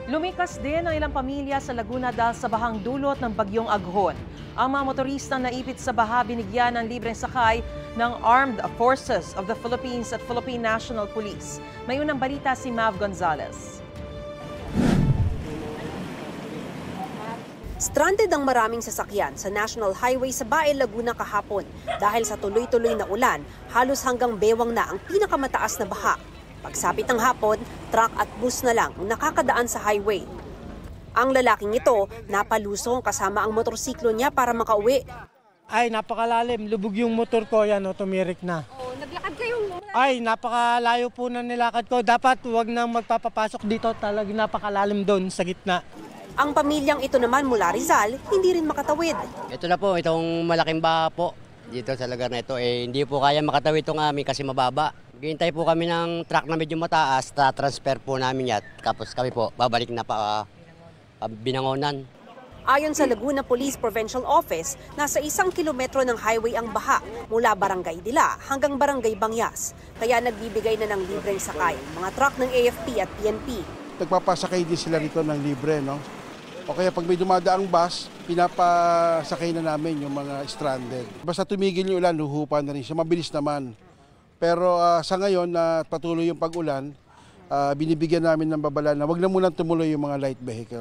Lumikas din ang ilang pamilya sa Laguna dahil sa bahang dulot ng bagyong Aghon. Ang mga motoristang naipit sa baha binigyan ng libreng sakay ng Armed Forces of the Philippines at Philippine National Police. May unang balita si Mav Gonzalez. Stranded ang maraming sasakyan sa National Highway sa Bae, Laguna kahapon dahil sa tuloy-tuloy na ulan, halos hanggang bewang na ang pinakamataas na baha. Pagsapit ng hapon, truck at bus na lang ang nakakadaan sa highway. Ang lalaking ito, napalusong kasama ang motorsiklo niya para makauwi. Ay, napakalalim. Lubog yung motor ko, yan, tumirik na. Oh, naglakad kayo? Ay, napakalayo po na nilakad ko. Dapat huwag nang magpapapasok dito. Talagang napakalalim doon sa gitna. Ang pamilyang ito naman mula Rizal, hindi rin makatawid. Ito na po, itong malaking baha po dito sa lugar na ito. Hindi po kaya makatawid itong amin kasi mababa. Hintay po kami ng truck na medyo mataas, transfer po namin yan. Tapos kami po, babalik na pa Binangonan. Ayon sa Laguna Police Provincial Office, nasa 1 kilometro ng highway ang baha mula Barangay Dila hanggang Barangay Bangyas. Kaya nagbibigay na ng libreng sakay mga truck ng AFP at PNP. Nagpapasakay din sila rito ng libre, no? O kaya pag may dumadaang bus, pinapasakay na namin yung mga stranded. Basta tumigil yung ulan, luhupa na rin siya. Mabilis naman. Pero sa ngayon na patuloy yung pag-ulan, binibigyan namin ng babala na wag na munang tumuloy yung mga light vehicles.